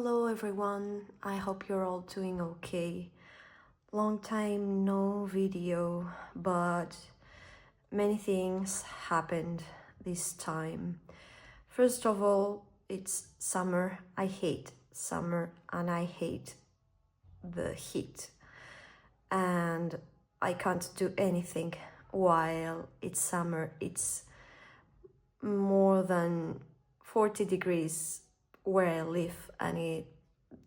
Hello everyone, I hope you're all doing okay. Long time no video, but many things happened this time. First of all, it's summer. I hate summer and I hate the heat. And I can't do anything while it's summer. It's more than 40 degrees where I live, and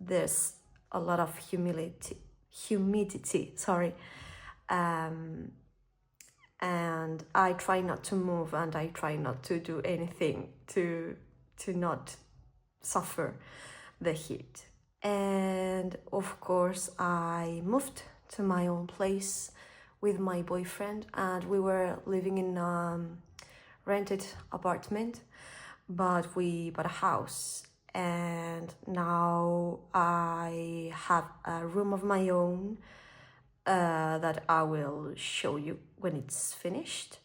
there's a lot of humidity, and I try not to move and I try not to do anything to not suffer the heat. And of course I moved to my own place with my boyfriend, and we were living in rented apartment, but we bought a house, and now I have a room of my own that I will show you when it's finished.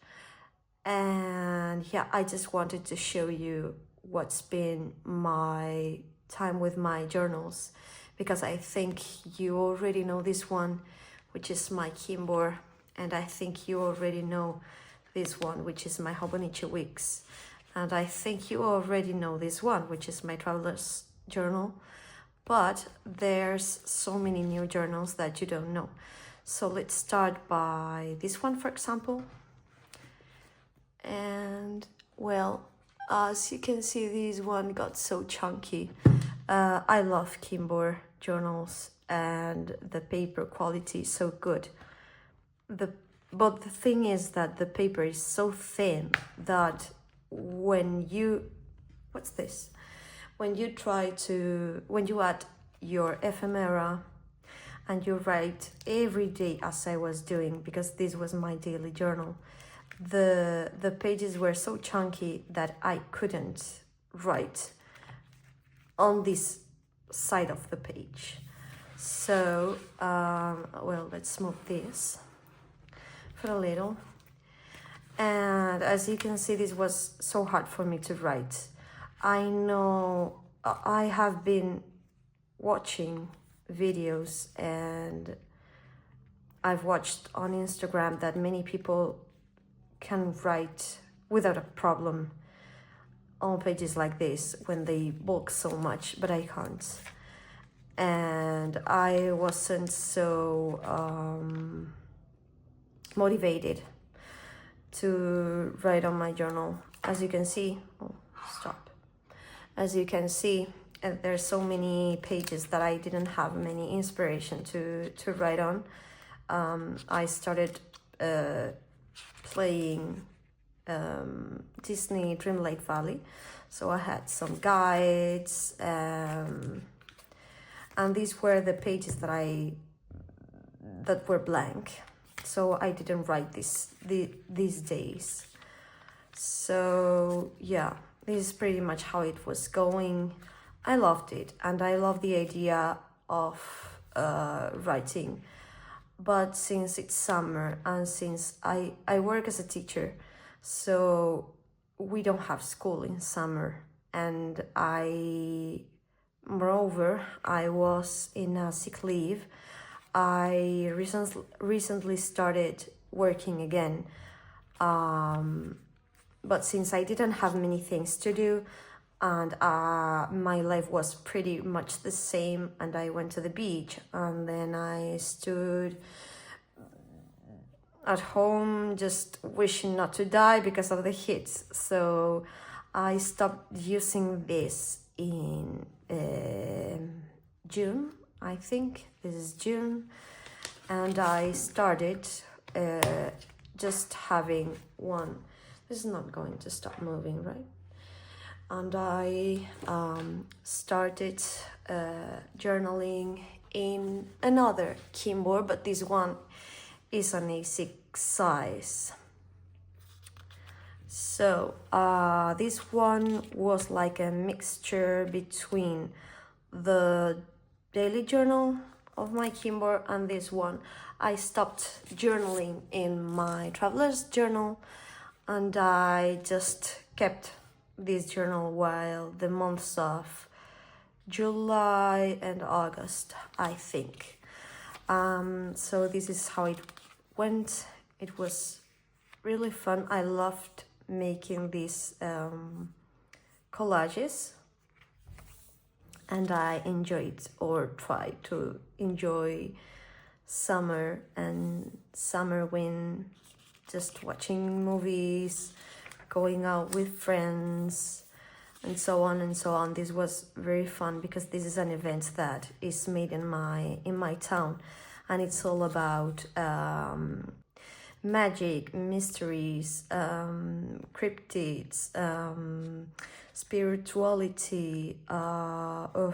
And yeah, I just wanted to show you what's been my time with my journals, because I think you already know this one, which is my Kimbor, and I think you already know this one, which is my Hobonichi Weeks. And I think you already know this one, which is my Traveler's Journal. But there's so many new journals that you don't know. So let's start by this one, for example. And well, as you can see, this one got so chunky. I love Kimbor journals, and the paper quality is so good. But the thing is that the paper is so thin that when you add your ephemera and you write every day, as I was doing, because this was my daily journal, the pages were so chunky that I couldn't write on this side of the page. So well, let's move this for a little. And as you can see, this was so hard for me to write. I know I have been watching videos, and I've watched on Instagram that many people can write without a problem on pages like this when they bulk so much, but I can't. And I wasn't so motivated to write on my journal. As you can see, as you can see, there's so many pages that I didn't have many inspiration to write on. I started playing Disney Dreamlight Valley, so I had some guides, and these were the pages that were blank, so I didn't write these days. So yeah, this is pretty much how it was going. I loved it, and I love the idea of writing. But since it's summer, and since I work as a teacher, so we don't have school in summer, and moreover, I was in a sick leave. I recently started working again, but since I didn't have many things to do, and my life was pretty much the same, and I went to the beach, and then I stood at home just wishing not to die because of the heat. So I stopped using this in June, I think. This is June, and I started just having one. This is not going to stop moving, right? And I started journaling in another Kimbor, but this one is an A6 size. So this one was like a mixture between the daily journal of my Kimbor and this one. I stopped journaling in my Traveler's Journal, and I just kept this journal while the months of July and August, I think. So this is how it went. It was really fun. I loved making these collages, and I enjoyed or tried to enjoy summer and summer when just watching movies, going out with friends, and so on and so on. This was very fun because this is an event that is made in my town, and it's all about magic, mysteries, cryptids, spirituality, so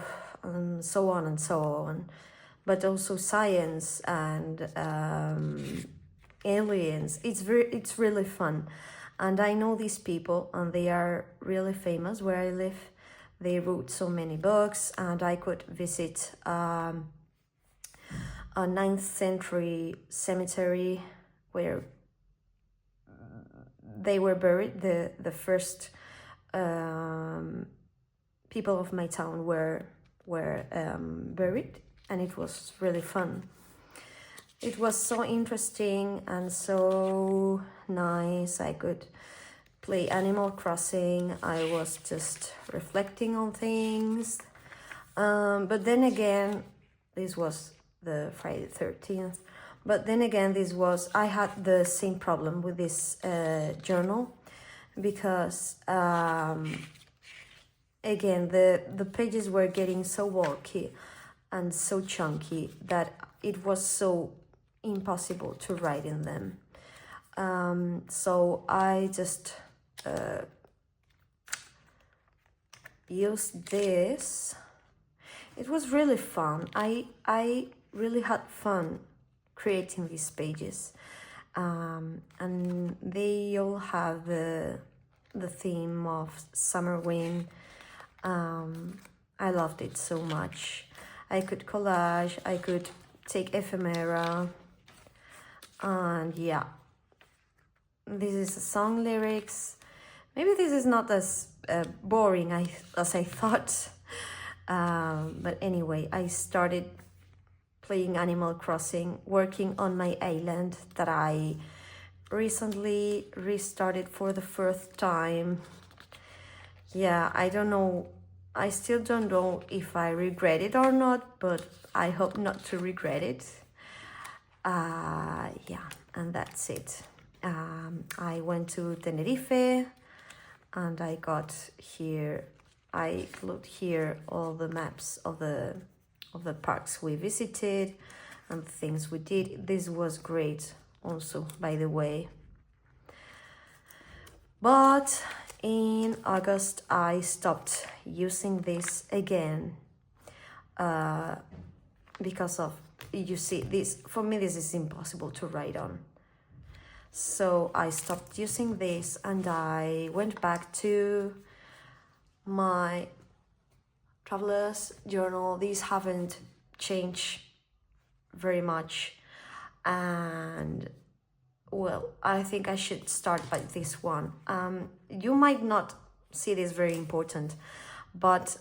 on and so on, but also science and aliens. It's really fun, and I know these people, and they are really famous where I live. They wrote so many books, and I could visit a 9th century cemetery where they were buried. The first people of my town were buried, and it was really fun. It was so interesting and so nice. I could play Animal Crossing. I was just reflecting on things. But then again, this was the Friday 13th. But then again, I had the same problem with this journal, because again, the pages were getting so bulky and so chunky that it was so impossible to write in them. So I just used this. It was really fun. I really had fun creating these pages, and they all have the theme of summer wind. I loved it so much. I could collage, I could take ephemera, and yeah, this is the song lyrics. Maybe this is not as boring as I thought, but anyway, I started playing Animal Crossing, working on my island that I recently restarted for the first time. Yeah, I don't know. I still don't know if I regret it or not, but I hope not to regret it. Yeah, and that's it. I went to Tenerife, and I got here. I looked here all the maps of the parks we visited and things we did. This was great also, by the way. But in August, I stopped using this again because of, you see, this, for me, this is impossible to write on. So I stopped using this, and I went back to my traveler's journal. These haven't changed very much, and well, I think I should start by this one. You might not see this very important, but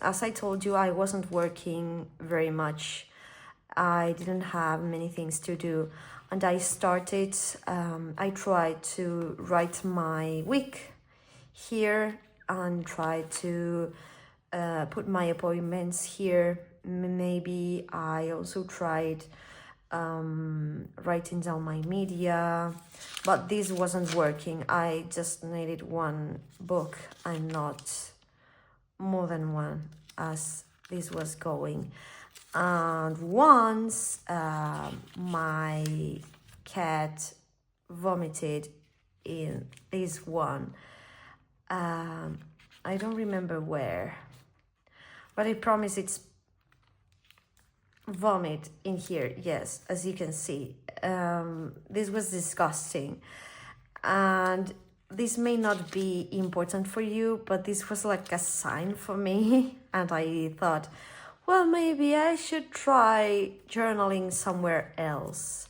as I told you, I wasn't working very much. I didn't have many things to do, and I tried to write my week here and try to put my appointments here. Maybe I also tried writing down my media, but this wasn't working. I just needed one book and not more than one, as this was going. And once my cat vomited in this one. I don't remember where, but I promise it's vomit in here. Yes, as you can see, this was disgusting, and this may not be important for you, but this was like a sign for me. And I thought, well, maybe I should try journaling somewhere else,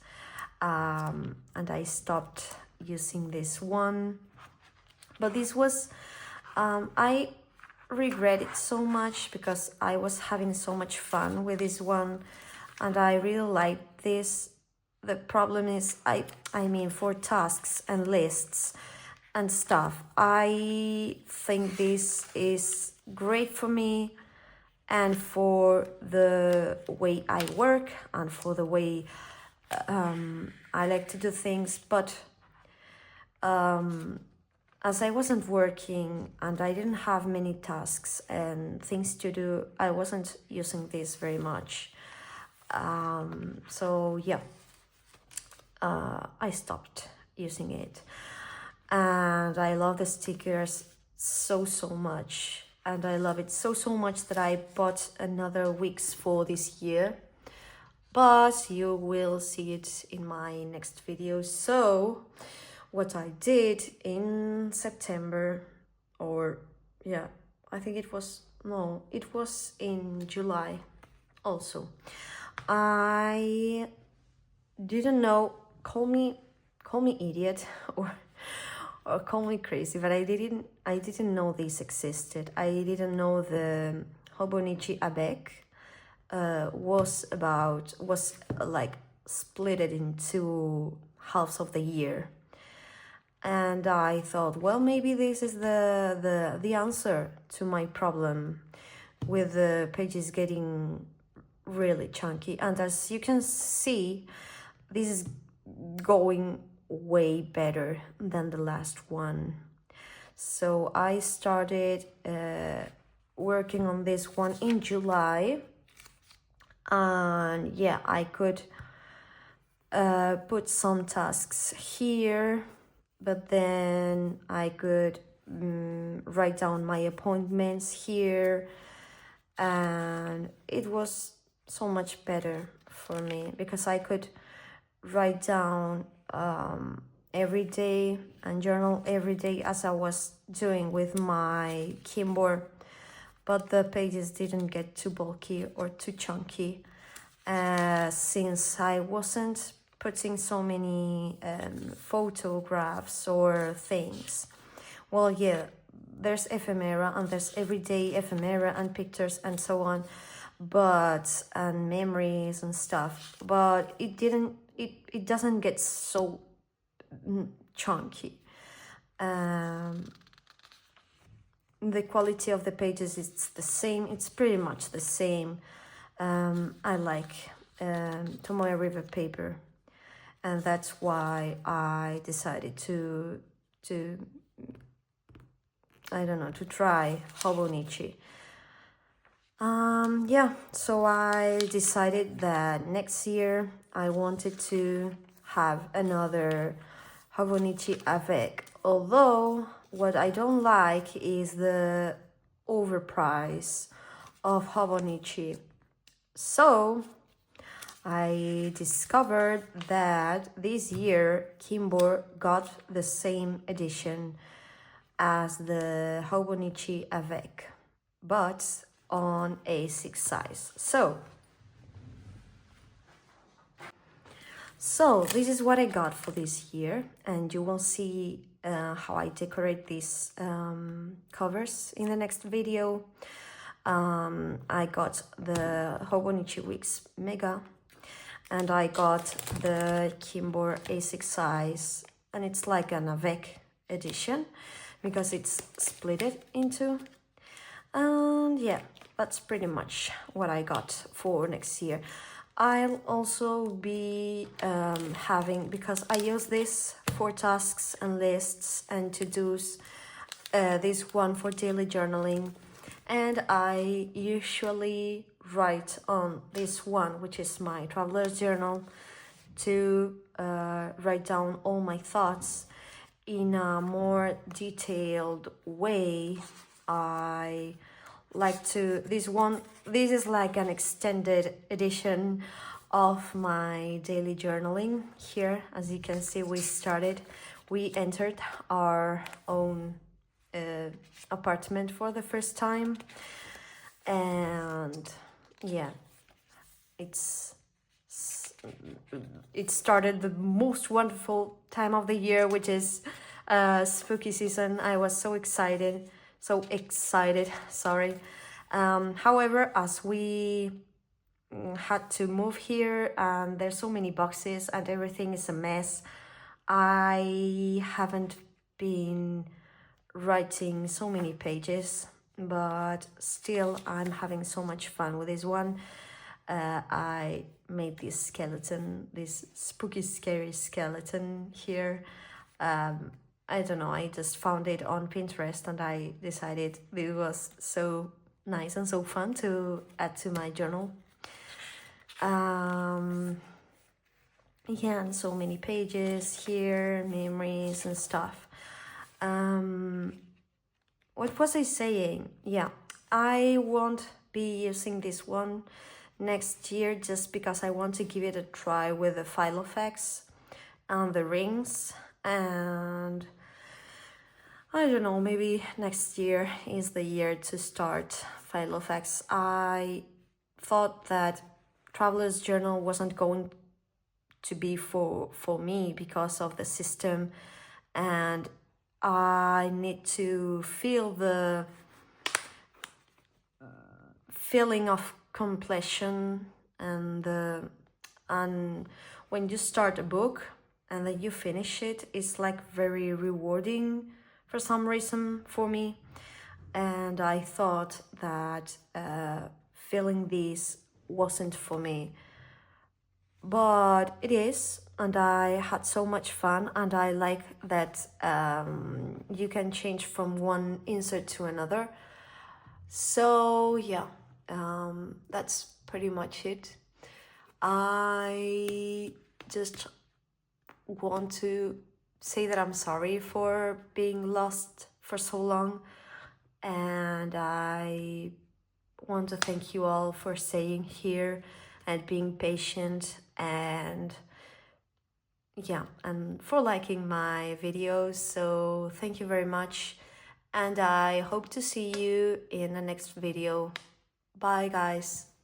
and I stopped using this one. But this was I regret it so much because I was having so much fun with this one and I really like this. The problem is, I mean, for tasks and lists and stuff, I think this is great for me and for the way I work and for the way I like to do things. But as I wasn't working and I didn't have many tasks and things to do, I wasn't using this very much. So yeah, I stopped using it. And I love the stickers so much. And I love it so much that I bought another Wix for this year. But you will see it in my next video. So what I did in September, or yeah, I think it was, no, it was in July also. I didn't know, call me idiot or call me crazy, but I didn't know this existed. I didn't know the Hobonichi Avec was like split it into halves of the year. And I thought, well, maybe this is the answer to my problem with the pages getting really chunky. And as you can see, this is going way better than the last one. So I started working on this one in July, and yeah, I could put some tasks here, but then I could write down my appointments here, and it was so much better for me because I could write down every day and journal every day as I was doing with my Kimbo, but the pages didn't get too bulky or too chunky since I wasn't putting so many photographs or things. Well, yeah, there's ephemera and there's everyday ephemera and pictures and so on, but and memories and stuff, but it doesn't get so chunky. The quality of the pages is the same. It's pretty much the same. I like Tomoe River paper, and that's why I decided to I don't know, to try Hobonichi. Yeah, so I decided that next year I wanted to have another Hobonichi Avec, although what I don't like is the overprice of Hobonichi. So I discovered that this year Kimbo got the same edition as the Hobonichi Avec, but on A6 size. So this is what I got for this year, and you will see how I decorate these covers in the next video. I got the Hobonichi Wix Mega, and I got the Kimbo A6 size, and it's like an Avec edition because it's split it into. And yeah, that's pretty much what I got for next year. I'll also be having, because I use this for tasks and lists and to-dos, this one for daily journaling, and I usually write on this one, which is my traveler's journal, to write down all my thoughts in a more detailed way. I like to, this is like an extended edition of my daily journaling. Here, as you can see, we entered our own apartment for the first time, and yeah, it started the most wonderful time of the year, which is spooky season. I was so excited so excited, sorry. However, as we had to move here and there's so many boxes and everything is a mess, I haven't been writing so many pages, but still I'm having so much fun with this one. I made this skeleton, this spooky scary skeleton here. I don't know, I just found it on Pinterest and I decided it was so nice and so fun to add to my journal. Yeah, and so many pages here, memories and stuff. What was I saying? Yeah, I won't be using this one next year just because I want to give it a try with the Filofax and the rings, and I don't know, maybe next year is the year to start Filofax. I thought that Traveler's Journal wasn't going to be for me because of the system, and I need to feel the feeling of completion and when you start a book and then you finish it, it's like very rewarding for some reason for me, and I thought that feeling this wasn't for me, but it is, and I had so much fun, and I like that you can change from one insert to another. So yeah, that's pretty much it. I just want to say that I'm sorry for being lost for so long, and I want to thank you all for staying here and being patient, and yeah, and for liking my videos. So thank you very much, and I hope to see you in the next video. Bye guys.